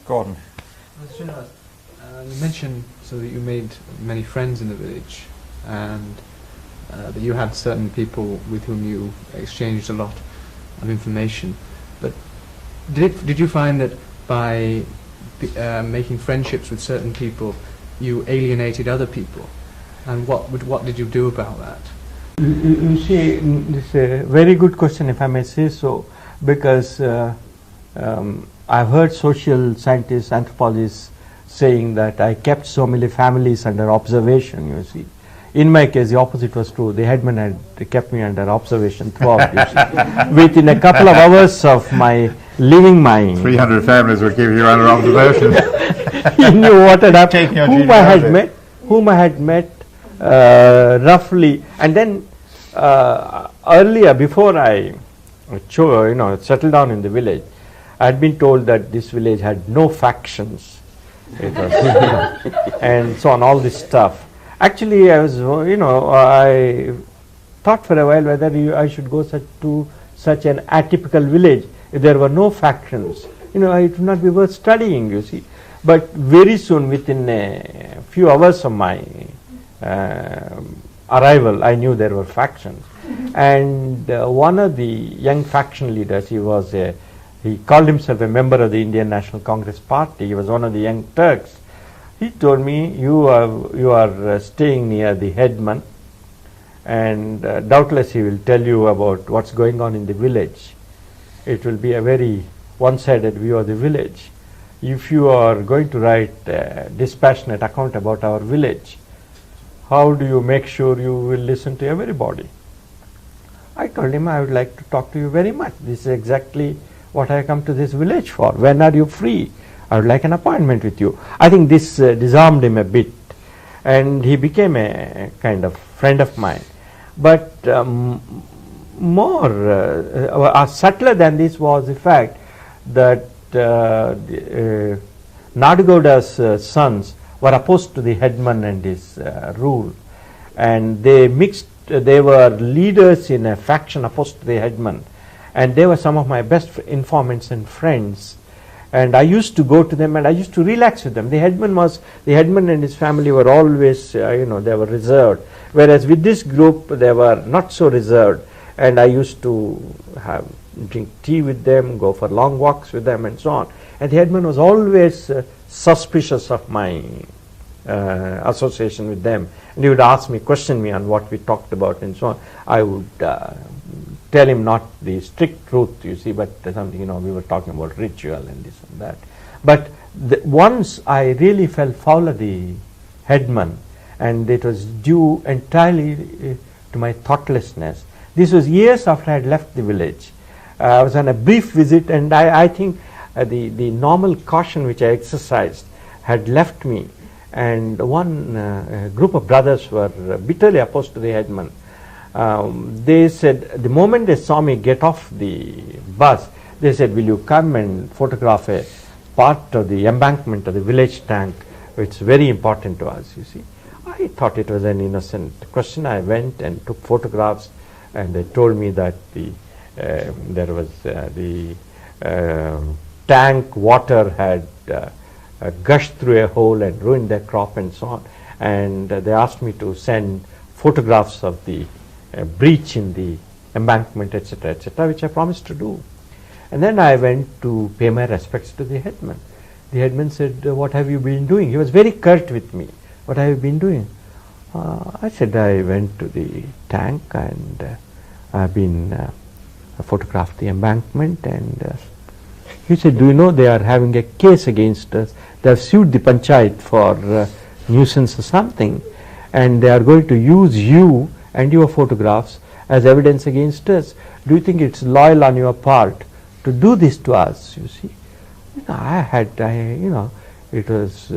Gordon. Srinivas, you mentioned so that you made many friends in the village, and that you had certain people with whom you exchanged a lot of information. But did you find that by making friendships with certain people, you alienated other people? And what did you do about that? You see, this is a very good question, if I may say so, because I've heard social scientists, anthropologists saying that I kept so many families under observation, you see. In my case, the opposite was true. The headman had kept me under observation throughout, you see. Within a couple of hours of my leaving my... 300 families would give you under observation. He knew what had happened, whom I had met roughly, and then earlier, before I settled down in the village, I had been told that this village had no factions, it was, and so on, all this stuff. Actually, I was, I thought for a while whether I should go to such an atypical village if there were no factions. It would not be worth studying, you see. But very soon, within a few hours of my arrival, I knew there were factions. And one of the young faction leaders, he called himself a member of the Indian National Congress Party. He was one of the young Turks. He told me, you are staying near the headman, and doubtless he will tell you about what's going on in the village. It will be a very one-sided view of the village. If you are going to write a dispassionate account about our village, how do you make sure you will listen to everybody? I told him I would like to talk to you very much. This is exactly what I come to this village for. When are you free? I would like an appointment with you. I think this disarmed him a bit, and he became a kind of friend of mine. But more subtler than this was the fact that Nadugowda's sons were opposed to the headman and his rule, and they were leaders in a faction opposed to the headman, and they were some of my best informants and friends, and I used to go to them and I used to relax with them. The headman and his family were always, they were reserved, whereas with this group they were not so reserved, and I used to drink tea with them, go for long walks with them and so on. And the headman was always suspicious of my association with them, and he would question me on what we talked about and so on. I would tell him not the strict truth, you see, but something, we were talking about ritual and this and that. But once I really fell foul of the headman, and it was due entirely to my thoughtlessness. This was years after I had left the village. I was on a brief visit, and I think the normal caution which I exercised had left me, and one group of brothers were bitterly opposed to the headman. They said, the moment they saw me get off the bus, they said, will you come and photograph a part of the embankment of the village tank, which is very important to us, you see. I thought it was an innocent question. I went and took photographs, and they told me that there was the tank water had gushed through a hole and ruined their crop and so on, and they asked me to send photographs of the breach in the embankment, etc., which I promised to do. And then I went to pay my respects to the headman. The headman said, what have you been doing? He was very curt with me. What have you been doing? I said, I went to the tank, and I've been photographed the embankment, and he said, do you know they are having a case against us? They have sued the panchayat for nuisance or something, and they are going to use you and your photographs as evidence against us. Do you think it's loyal on your part to do this to us, you see? It was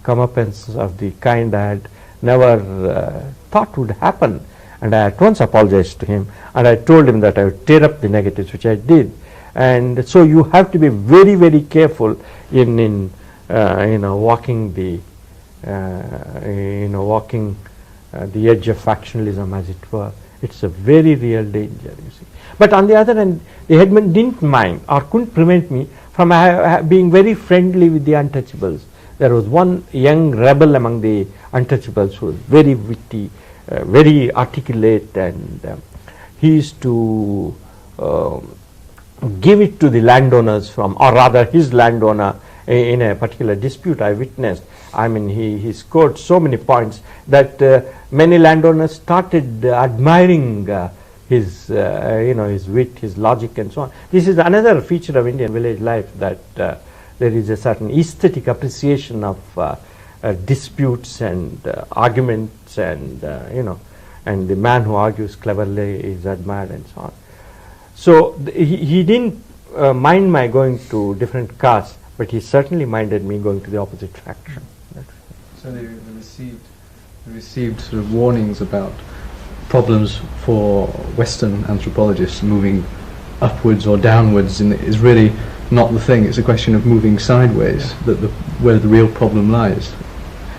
comeuppance of the kind I had never thought would happen. And I at once apologized to him, and I told him that I would tear up the negatives, which I did. And so you have to be very, very careful in walking the edge of factionalism, as it were. It's a very real danger, you see. But on the other hand, the headman didn't mind or couldn't prevent me from being very friendly with the untouchables. There was one young rebel among the untouchables who was very witty, very articulate, and he used to give it to the landowners from, or rather his landowner in a particular dispute I witnessed. I mean, he scored so many points that many landowners started admiring his his wit, his logic, and so on. This is another feature of Indian village life, that there is a certain aesthetic appreciation of disputes and arguments, and and the man who argues cleverly is admired, and so on. So he didn't mind my going to different castes, but he certainly minded me going to the opposite faction. So they received sort of warnings about problems for Western anthropologists moving upwards or downwards, and is really not the thing. It's a question of moving sideways where the real problem lies.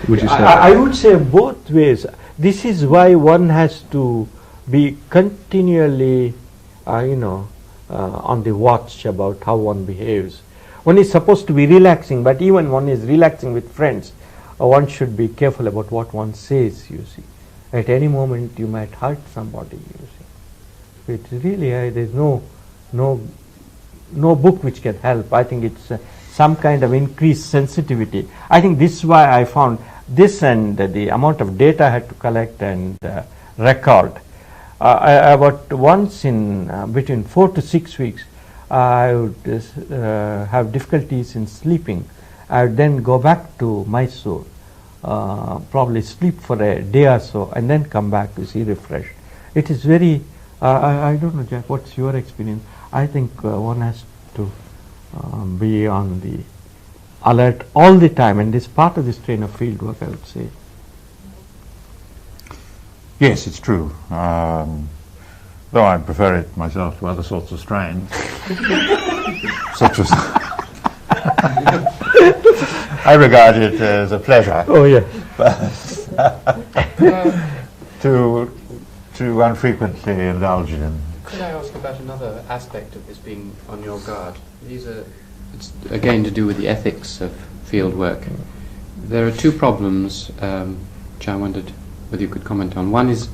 Would you say? I would say both ways. This is why one has to be continually, on the watch about how one behaves. One is supposed to be relaxing, but even one is relaxing with friends, one should be careful about what one says, you see. At any moment you might hurt somebody, you see. It's really, there's no book which can help. I think it's some kind of increased sensitivity. I think this is why I found this, and the amount of data I had to collect and record. About once in between 4 to 6 weeks, I would have difficulties in sleeping. I would then go back to Mysore, probably sleep for a day or so, and then come back to see refreshed. It is very, I don't know, Jack, what's your experience? I think one has to be on the alert all the time, and this part of this train of field work, I would say. Yes, it's true. Though I prefer it myself to other sorts of strains, such as I regard it as a pleasure. Oh yeah. to unfrequently indulge in. Could I ask about another aspect of this being on your guard? It's again to do with the ethics of field work. There are two problems which I wondered whether you could comment on. One is,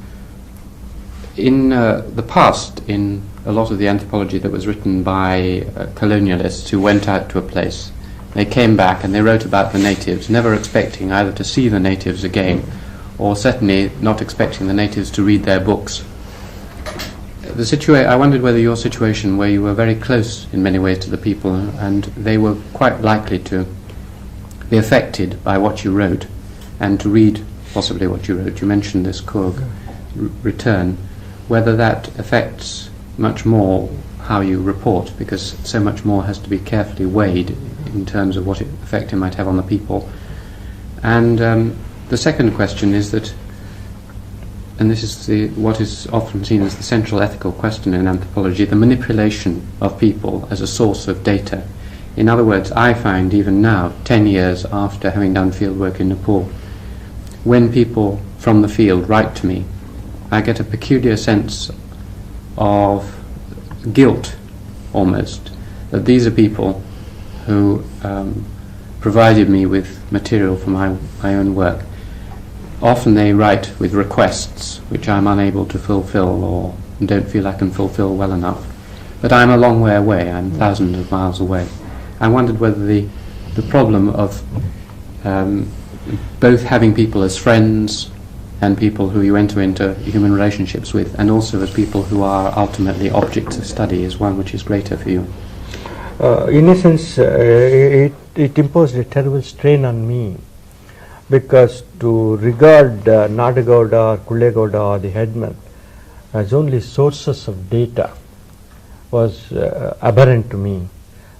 in the past, in a lot of the anthropology that was written by colonialists who went out to a place, they came back and they wrote about the natives, never expecting either to see the natives again, or certainly not expecting the natives to read their books. I wondered whether your situation, where you were very close in many ways to the people, and they were quite likely to be affected by what you wrote, and to read possibly what you wrote. You mentioned this Kurg return, whether that affects much more how you report, because so much more has to be carefully weighed in terms of what effect it might have on the people. And the second question is that, and this is what is often seen as the central ethical question in anthropology, the manipulation of people as a source of data. In other words, I find even now, 10 years after having done fieldwork in Nepal, when people from the field write to me, I get a peculiar sense of guilt, almost, that these are people who provided me with material for my own work. Often they write with requests which I'm unable to fulfill, or don't feel I can fulfill well enough. But I'm a long way away, I'm thousands of miles away. I wondered whether the problem of both having people as friends and people who you enter into human relationships with, and also as people who are ultimately objects of study, is one which is greater for you. In a sense, it imposed a terrible strain on me, because to regard Nadagowda or Kullegowda or the headman as only sources of data was aberrant to me,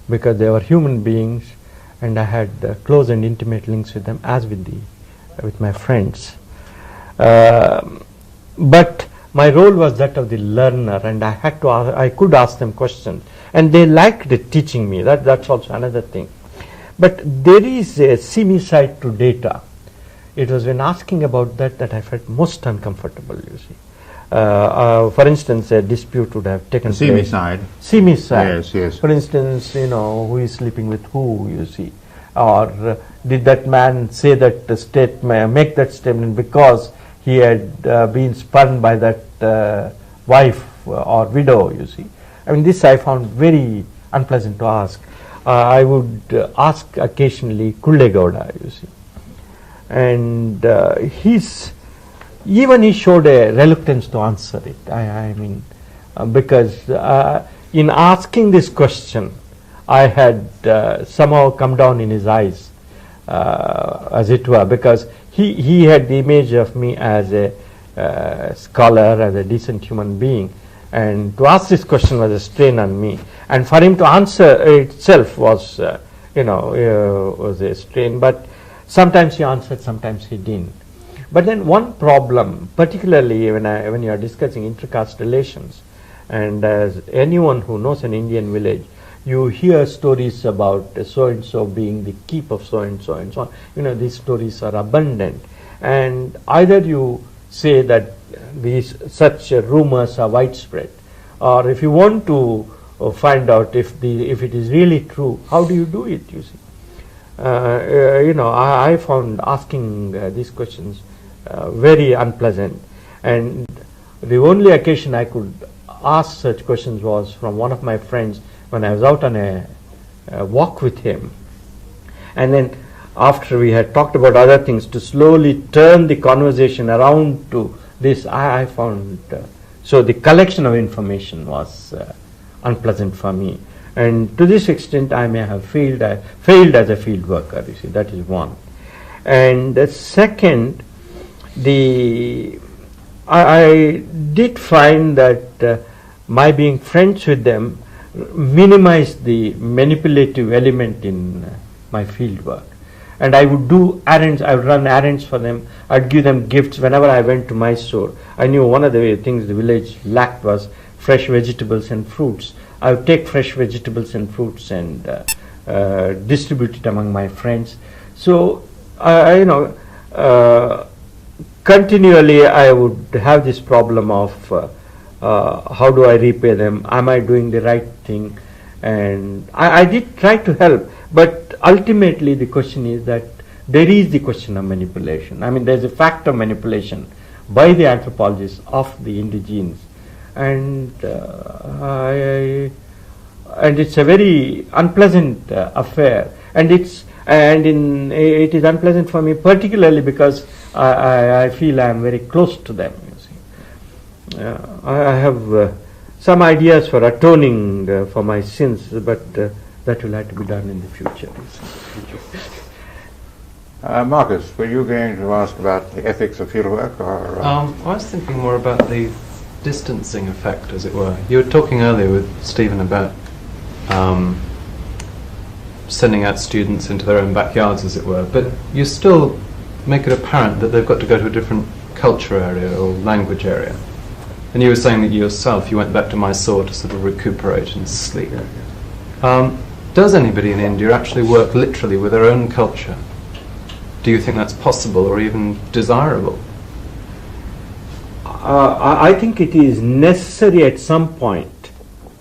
because they were human beings and I had close and intimate links with them, as with my friends. But my role was that of the learner, and I could ask them questions, and they liked teaching me. That's also another thing. But there is a seamy side to data. It was when asking about that I felt most uncomfortable, you see. For instance, a dispute would have taken See me place. side. See me side. Yes, yes. For instance, who is sleeping with who, you see. Or did that man say that statement, make that statement because he had been spurned by that wife or widow, you see. I mean, this I found very unpleasant to ask. I would ask occasionally Kullegowda, you see. And he showed a reluctance to answer it. I mean, because in asking this question, I had somehow come down in his eyes, as it were, because he had the image of me as a scholar, as a decent human being, and to ask this question was a strain on me, and for him to answer itself was, was a strain. But sometimes he answered, sometimes he didn't. But then one problem, particularly when you are discussing intercaste relations, and as anyone who knows an Indian village, you hear stories about so and so being the keep of so and so and so on. These stories are abundant, and either you say that such rumors are widespread, or if you want to find out if it is really true, how do you do it? You see, I found asking these questions very unpleasant, and the only occasion I could ask such questions was from one of my friends when I was out on a walk with him, and then after we had talked about other things, to slowly turn the conversation around to this, I found so the collection of information was unpleasant for me, and to this extent I may have failed as a field worker. You see, that is one. And the second, I did find that my being friends with them minimized the manipulative element in my field work. And I would do errands, I would run errands for them, I'd give them gifts whenever I went to Mysore. I knew one of the things the village lacked was fresh vegetables and fruits. I would take fresh vegetables and fruits and distribute it among my friends. So, continually I would have this problem of how do I repay them? Am I doing the right thing? And I did try to help, but ultimately the question is that there is the question of manipulation. I mean, there's a fact of manipulation by the anthropologists of the indigenes, and it's a very unpleasant affair, and it is unpleasant for me particularly because I feel I am very close to them. I have some ideas for atoning for my sins, but that will have to be done in the future. Marcus, were you going to ask about the ethics of fieldwork? I was thinking more about the distancing effect, as it were. You were talking earlier with Stephen about sending out students into their own backyards, as it were, but you still make it apparent that they've got to go to a different culture area or language area. And you were saying that yourself, you went back to Mysore to sort of recuperate and sleep. Does anybody in India actually work literally with their own culture? Do you think that's possible or even desirable? I think it is necessary at some point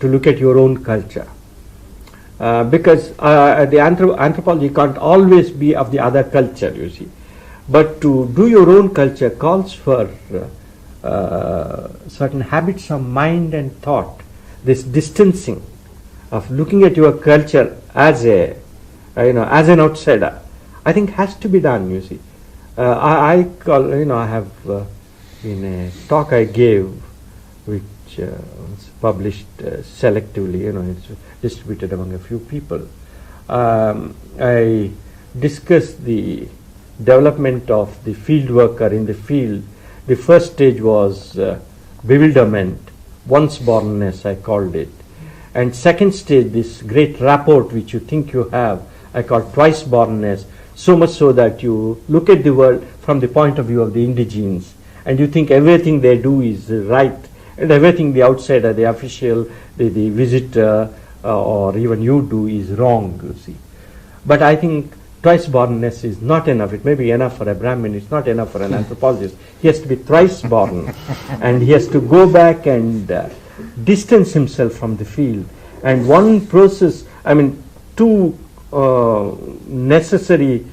to look at your own culture. Because the anthropology can't always be of the other culture, you see. But to do your own culture calls for certain habits of mind and thought. This distancing of looking at your culture as as an outsider, I think has to be done. You see, I have in a talk I gave, which was published selectively. It's distributed among a few people. I discussed the development of the field worker in the field. The first stage was bewilderment, once-bornness, I called it. And second stage, this great rapport which you think you have, I call twice-bornness, so much so that you look at the world from the point of view of the indigenes, and you think everything they do is right, and everything the outsider, the official, the visitor, or even you do is wrong, you see. But I think twice bornness is not enough. It may be enough for a Brahmin, it's not enough for an anthropologist. He has to be thrice born, and he has to go back and distance himself from the field. And one process, I mean, two necessary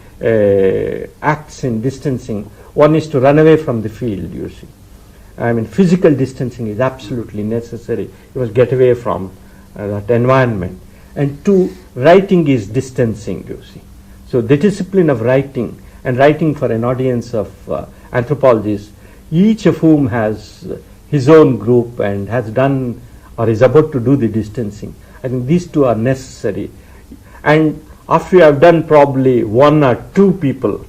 acts in distancing. One is to run away from the field, you see. I mean, physical distancing is absolutely necessary. You must get away from that environment. And two, writing is distancing, you see. So the discipline of writing, and writing for an audience of anthropologists, each of whom has his own group and has done or is about to do the distancing. I think these two are necessary. And after you have done probably one or two people,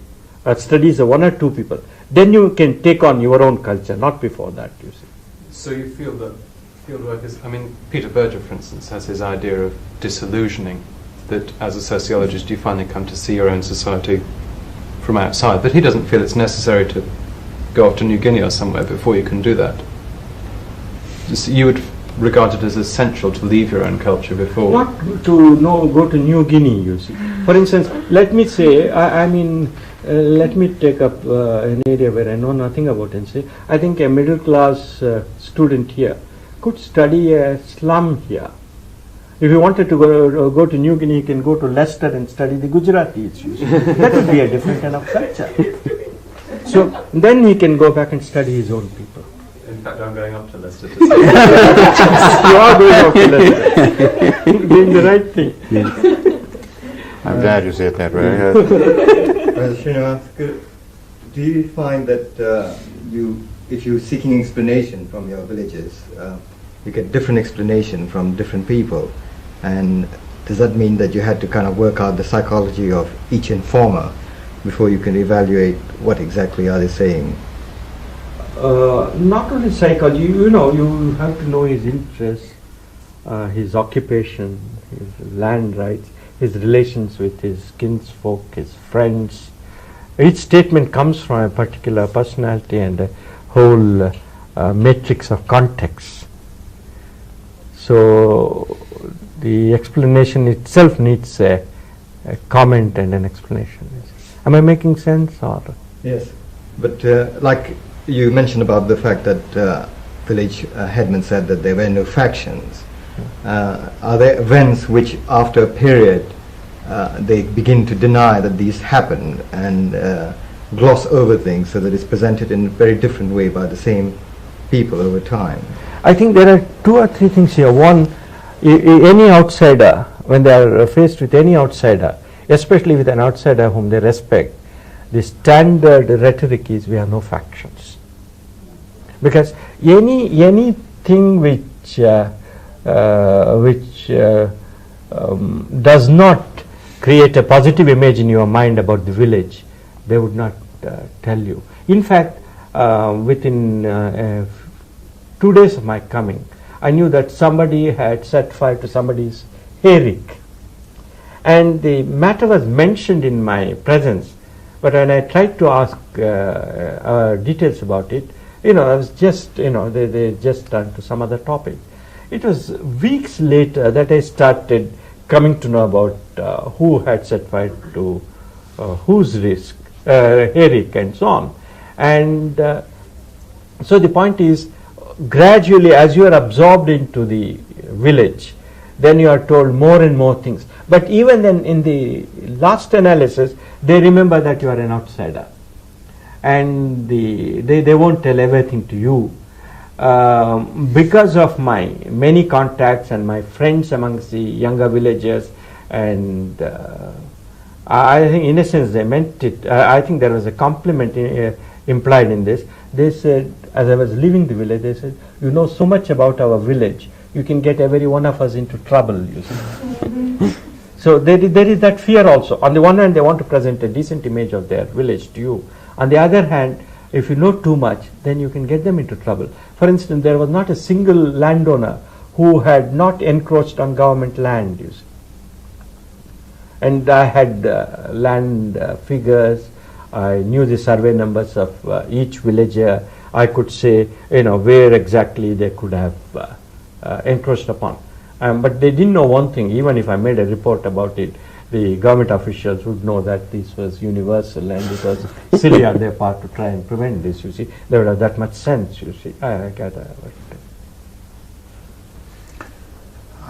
studies of one or two people, then you can take on your own culture, not before that, you see. So you feel that fieldwork is, I mean, Peter Berger, for instance, has his idea of disillusioning, that as a sociologist you finally come to see your own society from outside, but he doesn't feel it's necessary to go off to New Guinea or somewhere before you can do that. You would regard it as essential to leave your own culture before. Not to go to New Guinea, you see. For instance, let me say, let me take up an area where I know nothing about and say, I think a middle class student here could study a slum here. If you wanted to go to New Guinea, you can go to Leicester and study the Gujaratis. You see. That would be a different kind of culture. So then he can go back and study his own people. In fact, I'm going up to Leicester to You are going up to Leicester, doing the right thing. I'm glad you said that way. Well, Srinivas, do you find that if you're seeking explanation from your villages, you get different explanation from different people, and does that mean that you had to kind of work out the psychology of each informer before you can evaluate what exactly are they saying? Not only psychology, you have to know his interests, his occupation, his land rights, his relations with his kinsfolk, his friends. Each statement comes from a particular personality and a whole matrix of context. So the explanation itself needs a comment and an explanation. Am I making sense? Or? Yes, but like you mentioned about the fact that village headman said that there were no factions. Are there events which after a period they begin to deny that these happened and gloss over things so that it's presented in a very different way by the same people over time? I think there are two or three things here. One, any outsider, when they are faced with any outsider, especially with an outsider whom they respect, the standard rhetoric is we have no factions. Because anything which does not create a positive image in your mind about the village, they would not tell you. In fact, within 2 days of my coming, I knew that somebody had set fire to somebody's hayrick. And the matter was mentioned in my presence, but when I tried to ask details about it, I was just, they just turned to some other topic. It was weeks later that I started coming to know about who had set fire to whose hayrick and so on. And so the point is, gradually as you are absorbed into the village, then you are told more and more things. But even then, in the last analysis, they remember that you are an outsider. And they won't tell everything to you. Because of my many contacts and my friends amongst the younger villagers, and I think in a sense they meant it. I think there was a compliment implied in this. They said, as I was leaving the village, they said, you know so much about our village, you can get every one of us into trouble, you see. So there is that fear also. On the one hand, they want to present a decent image of their village to you. On the other hand, if you know too much, then you can get them into trouble. For instance, there was not a single landowner who had not encroached on government land, you see. And I had land figures, I knew the survey numbers of each villager. I could say, where exactly they could have encroached upon. But they didn't know one thing, even if I made a report about it, the government officials would know that this was universal, and it was silly on their part to try and prevent this, you see. They would have that much sense, you see. I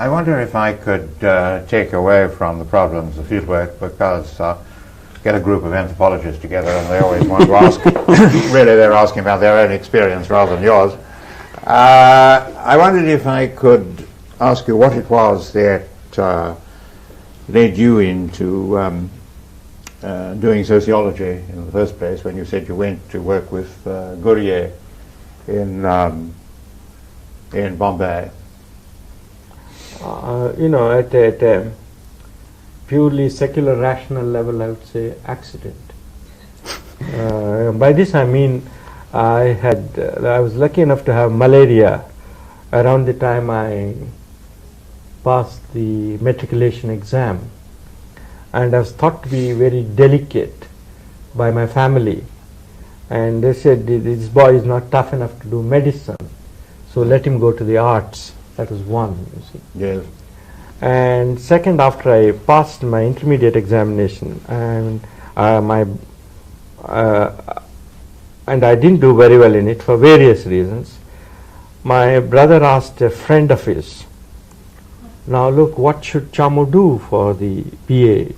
wonder if I could take away from the problems of fieldwork, because get a group of anthropologists together and they always want to ask, really they're asking about their own experience rather than yours. I wondered if I could ask you what it was that led you into doing sociology in the first place, when you said you went to work with Gurye in Bombay. At a purely secular rational level, I would say accident. By this I mean I was lucky enough to have malaria around the time I passed the matriculation exam, and I was thought to be very delicate by my family, and they said this boy is not tough enough to do medicine, so let him go to the arts. That was one, you see. Yes. And second, after I passed my intermediate examination, and I didn't do very well in it for various reasons, my brother asked a friend of his, now look, what should Chamu do for the BA?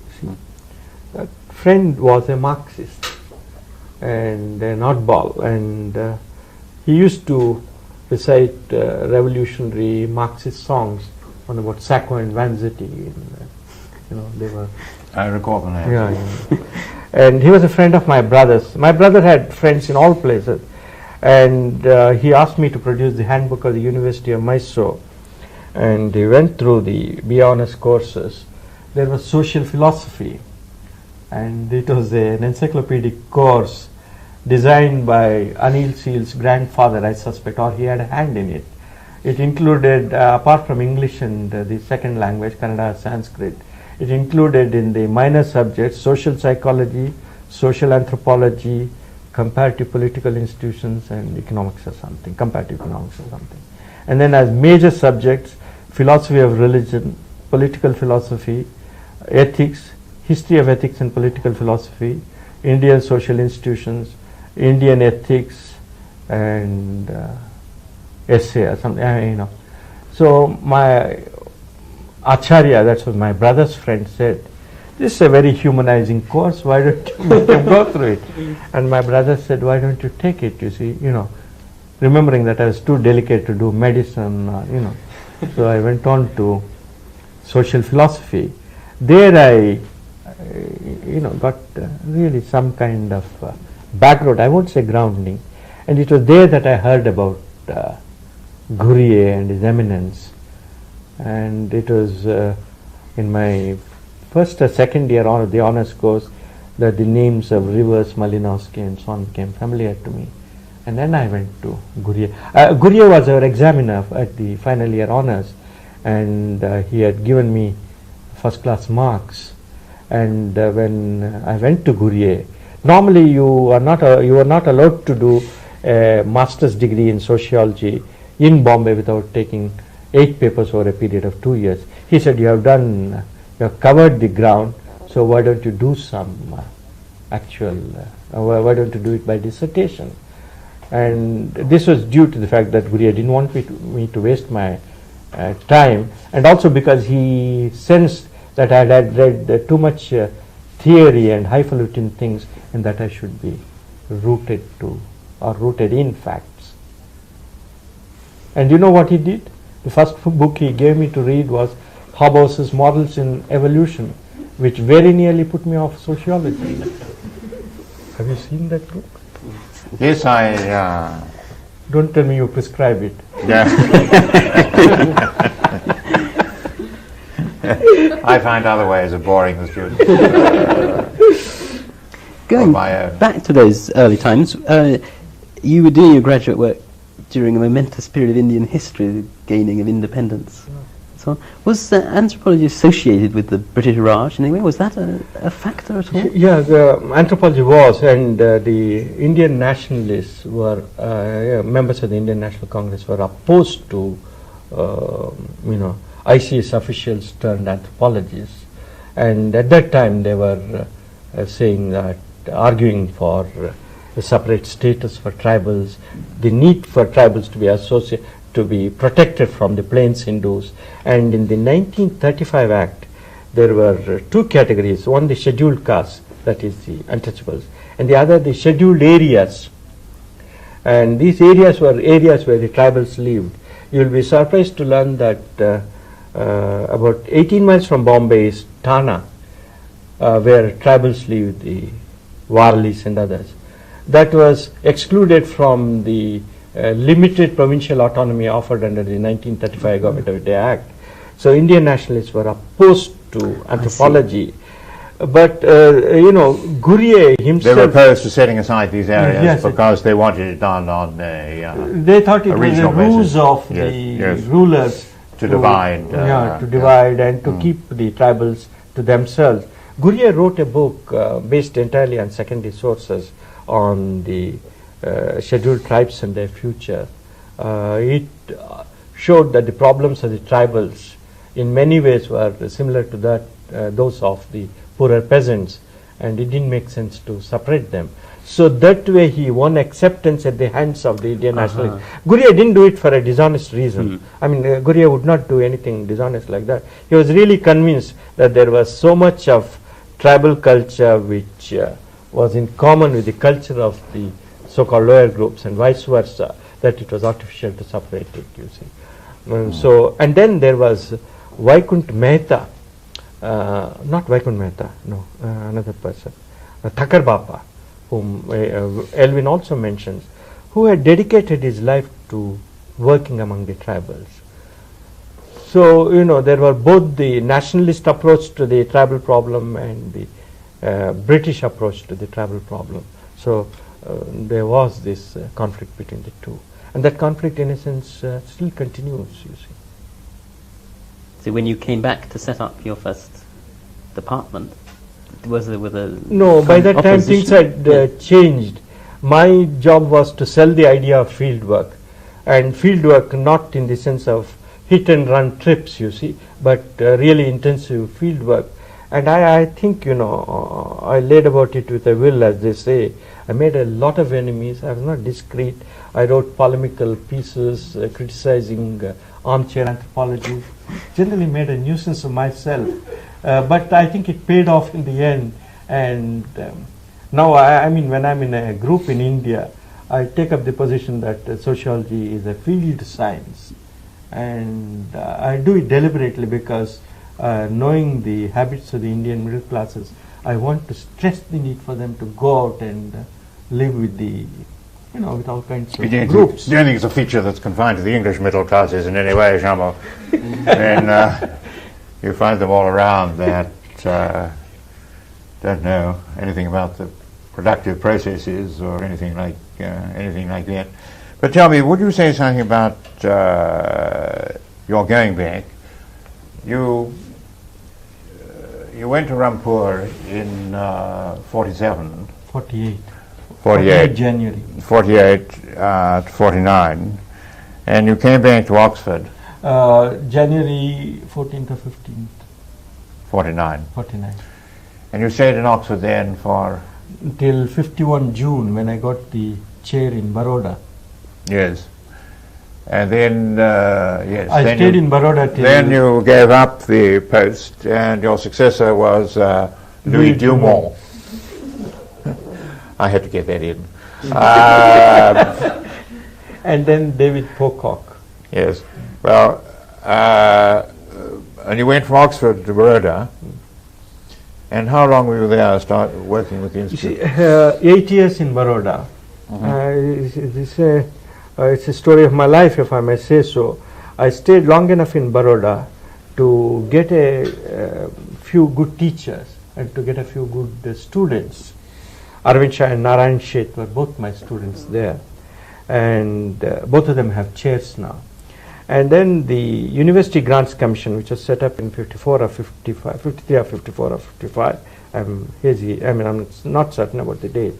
That friend was a Marxist and an oddball, and he used to recite revolutionary Marxist songs on about Sacco and Vanzetti. They were. I recall the name. Yeah. And he was a friend of my brother's. My brother had friends in all places, and he asked me to produce the handbook of the University of Mysore. And he went through the BA Honours courses. There was social philosophy, and it was an encyclopedic course designed by Anil Seal's grandfather, I suspect, or he had a hand in it. It included, apart from English and the second language, Kannada, Sanskrit, it included in the minor subjects social psychology, social anthropology, comparative political institutions, and economics or something, comparative economics or something. And then as major subjects, philosophy of religion, political philosophy, ethics, history of ethics and political philosophy, Indian social institutions, Indian ethics, and essay or something, So my Acharya, that's what my brother's friend said, this is a very humanizing course, why don't you make him go through it? And my brother said, why don't you take it, you see, remembering that I was too delicate to do medicine, So I went on to social philosophy. There I got really some kind of background, I won't say grounding, and it was there that I heard about Gurye and his eminence, and it was in my first or second year of the honours course that the names of Rivers, Malinowski and so on became familiar to me, and then I went to Gurye. Gurye was our examiner at the final year honours, and he had given me first class marks, and when I went to Gurye, normally you are not allowed to do a master's degree in sociology in Bombay without taking 8 papers over a period of 2 years. He said, you have covered the ground, so why don't you do some why don't you do it by dissertation? And this was due to the fact that Gurye didn't want me to waste my time, and also because he sensed that I had read too much theory and highfalutin things, and that I should be rooted in facts. And you know what he did? The first book he gave me to read was Hobbes's Models in Evolution, which very nearly put me off sociology. Have you seen that book? Yes, I... Don't tell me you prescribe it. Yeah. I find other ways of boring the students. Going back to those early times, you were doing your graduate work during a momentous period of Indian history, the gaining of independence. So on. Was anthropology associated with the British Raj in any way? Was that a factor at all? Yeah, the anthropology was, and the Indian nationalists were, members of the Indian National Congress were opposed to, ICS officials turned anthropologists, And at that time they were saying that, arguing for a separate status for tribals, the need for tribals to be protected from the Plains Hindus. And in the 1935 Act, there were two categories: one the scheduled castes, that is the untouchables, and the other the scheduled areas. And these areas were areas where the tribals lived. You will be surprised to learn that about 18 miles from Bombay is Tana, where tribals live, the Warlis and others. That was excluded from the limited provincial autonomy offered under the 1935 Government of India Act. So Indian nationalists were opposed to anthropology. But, Gurye himself... They were opposed to setting aside these areas yes, because they wanted it done on a they thought it was a ruse basis. of Yes, the yes. rulers To divide, to divide and to keep the tribals to themselves. Gurye wrote a book based entirely on secondary sources on the scheduled tribes and their future. It showed that the problems of the tribals in many ways were similar to those of the poorer peasants, and it didn't make sense to separate them. So that way he won acceptance at the hands of the Indian nationalists. Gurye didn't do it for a dishonest reason. I mean, Gurye would not do anything dishonest like that. He was really convinced that there was so much of tribal culture which was in common with the culture of the so-called lower groups and vice versa, that it was artificial to separate it, you see. So, and then there was Vaikunt Mehta, not Vaikunt Mehta, no, another person, Thakar Bapa, whom Elvin also mentions, who had dedicated his life to working among the tribals. So, there were both the nationalist approach to the tribal problem and the British approach to the tribal problem. So, there was this conflict between the two. And that conflict, in a sense, still continues, you see. So when you came back to set up your first department, was there with a... No, by that time things had changed. My job was to sell the idea of field work. And field work not in the sense of hit and run trips, you see, but really intensive field work. And I think, I laid about it with a will, as they say. I made a lot of enemies. I was not discreet. I wrote polemical pieces criticizing armchair anthropology. Generally made a nuisance of myself. But I think it paid off in the end. And now, I mean, when I'm in a group in India, I take up the position that sociology is a field science. And I do it deliberately because knowing the habits of the Indian middle classes, I want to stress the need for them to go out and live with the, with all kinds of groups. Do you think it's a feature that's confined to the English middle classes in any way, Shamo? And you find them all around that don't know anything about the productive processes or anything like that. But tell me, would you say something about your going back? You went to Rampur in 47. 48. 48. January. 48 to 49. And you came back to Oxford. January 14th or 15th. 49. 49. And you stayed in Oxford then for? Till 51 June when I got the chair in Baroda. Yes. And then, yes. I then stayed in Baroda till... Then you gave up the post and your successor was Louis Dumont. I had to get that in. And then David Pocock. Yes. Well, and you went from Oxford to Baroda. And how long were you there working with the Institute? 8 years in Baroda. It's a story of my life, if I may say so. I stayed long enough in Baroda to get a few good teachers and to get a few good students. Arvind Shah and Narayan Sheth were both my students there. And both of them have chairs now. And then the University Grants Commission, which was set up in 54 or 55, 53 or 54 or 55, I'm hazy, I'm not certain about the date.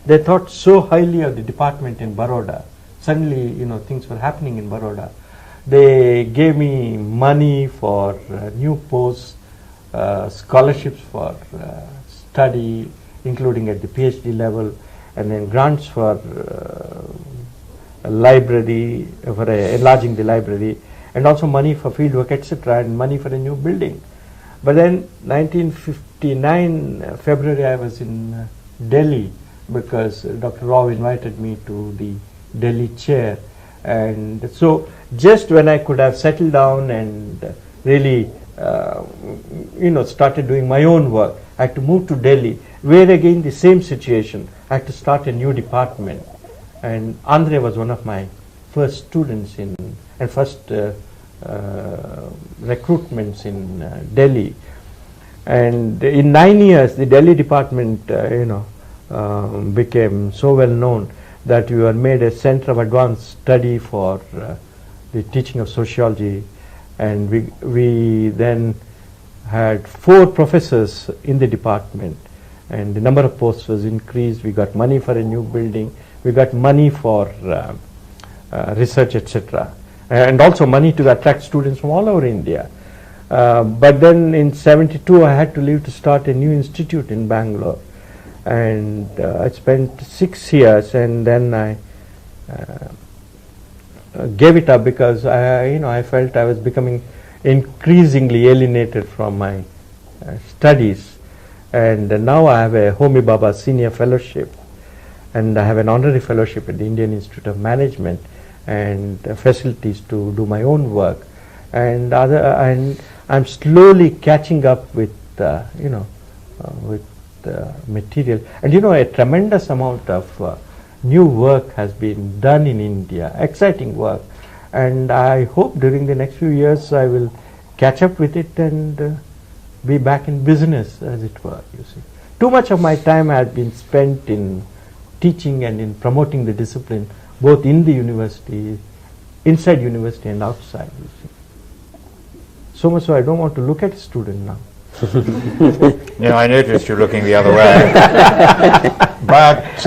They thought so highly of the department in Baroda. Suddenly, things were happening in Baroda. They gave me money for new posts, scholarships for study, including at the PhD level, and then grants for a library, for enlarging the library, and also money for field work, etc., and money for a new building. But then 1959 February I was in Delhi because Dr. Rao invited me to the Delhi chair, and so just when I could have settled down and really started doing my own work, I had to move to Delhi, where again the same situation. I had to start a new department, and Andre was one of my first students and first recruitments in Delhi. And in 9 years, the Delhi department, became so well known that we were made a center of advanced study for the teaching of sociology, and we then had 4 professors in the department, and the number of posts was increased. We got money for a new building, we got money for research, etc., and also money to attract students from all over India. But then in 72 I had to leave to start a new institute in Bangalore, and I spent 6 years, and then I gave it up because I felt I was becoming increasingly alienated from my studies. And now I have a Homi Bhabha senior fellowship, and I have an honorary fellowship at the Indian Institute of Management, and facilities to do my own work, and I'm slowly catching up with material, and a tremendous amount of new work has been done in India, exciting work, and I hope during the next few years I will catch up with it and be back in business, as it were. You see, too much of my time has been spent in teaching and in promoting the discipline, both in the university, inside university and outside. You see, so much so I don't want to look at a student now. I noticed you looking the other way. But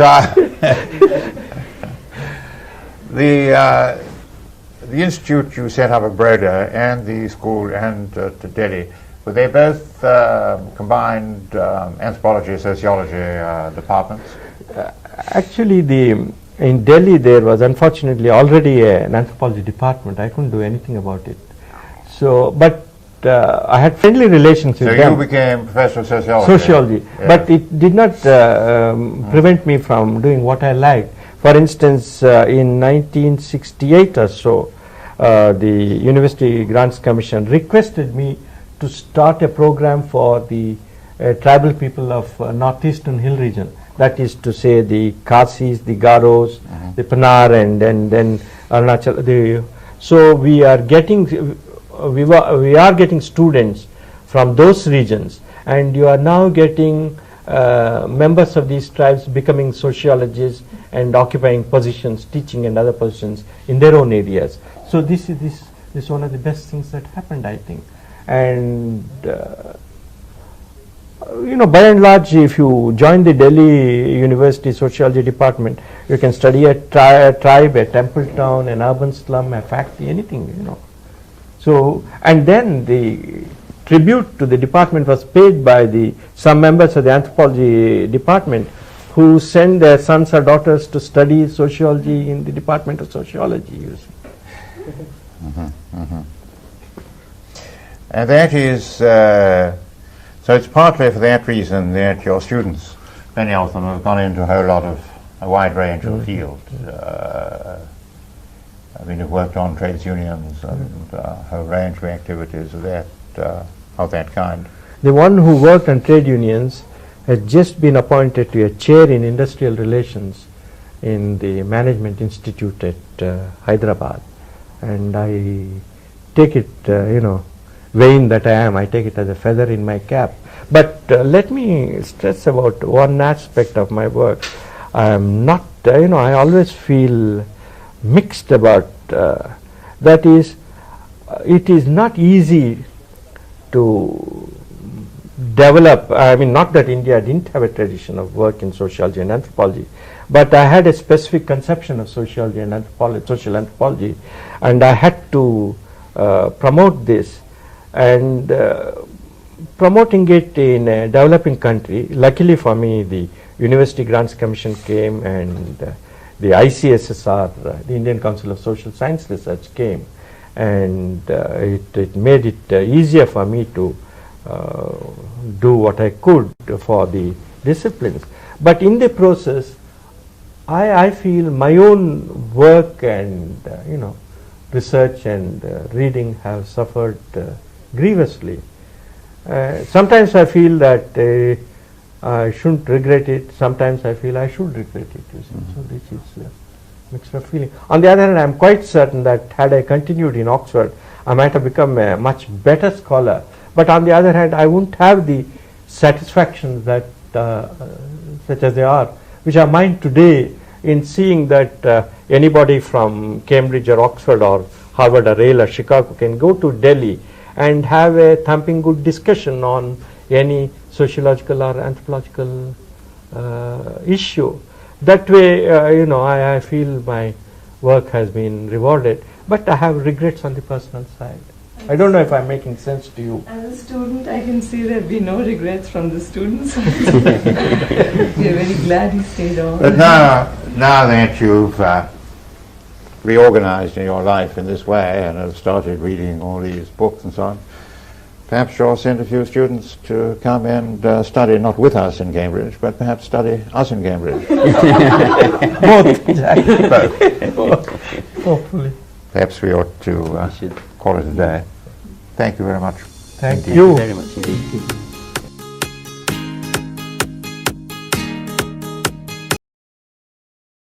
the institute you set up at Broda and the school and to Delhi, were they both combined anthropology, sociology departments? Actually, in Delhi there was unfortunately already an anthropology department. I couldn't do anything about it. So, but I had friendly relations with them. So you became professor of sociology? Sociology. Yes. But it did not prevent me from doing what I liked. For instance, in 1968 or so, the University Grants Commission requested me to start a program for the tribal people of northeastern hill region. That is to say the Khasis, the Garos, the Panar, and then Arunachal. So we are getting students from those regions, and you are now getting members of these tribes becoming sociologists and occupying positions, teaching and other positions in their own areas. So this is one of the best things that happened, I think. And by and large, if you join the Delhi University Sociology Department, you can study a tribe, a temple town, an urban slum, a factory, anything, So, and then the tribute to the department was paid by some members of the anthropology department who send their sons or daughters to study sociology in the Department of Sociology. You see. And that is, so it's partly for that reason that your students, many of them, have gone into a wide range of fields. You've worked on trades unions and a whole range of activities of that kind. The one who worked on trade unions has just been appointed to a chair in industrial relations in the Management Institute at Hyderabad, and I take it, vain that I am, I take it as a feather in my cap. But let me stress about one aspect of my work. I am not, I always feel mixed about that is, it is not easy to develop. I mean, not that India didn't have a tradition of work in sociology and anthropology, but I had a specific conception of sociology and anthropology, social anthropology, and I had to promote this. And promoting it in a developing country. Luckily for me, the University Grants Commission came, and the ICSSR, the Indian Council of Social Science Research, came, and it made it easier for me to do what I could for the disciplines. But in the process, I feel my own work and research and reading have suffered grievously. Sometimes I feel that I shouldn't regret it. Sometimes I feel I should regret it. You see. So this is a mixed of feeling. On the other hand, I am quite certain that had I continued in Oxford, I might have become a much better scholar. But on the other hand, I wouldn't have the satisfactions that such as they are, which are mine today, in seeing that anybody from Cambridge or Oxford or Harvard or Yale or Chicago can go to Delhi and have a thumping good discussion on any sociological or anthropological issue. That way, I feel my work has been rewarded, but I have regrets on the personal side. I don't know if I'm making sense to you. As a student, I can say there be no regrets from the students. We are very glad you stayed on. But now that you've reorganized in your life in this way and have started reading all these books and so on, perhaps you'll send a few students to come and study not with us in Cambridge, but perhaps study us in Cambridge. Both, exactly. Both. Hopefully. Perhaps we ought to call it a day. Thank you very much. Thank Thank you. you very much indeed.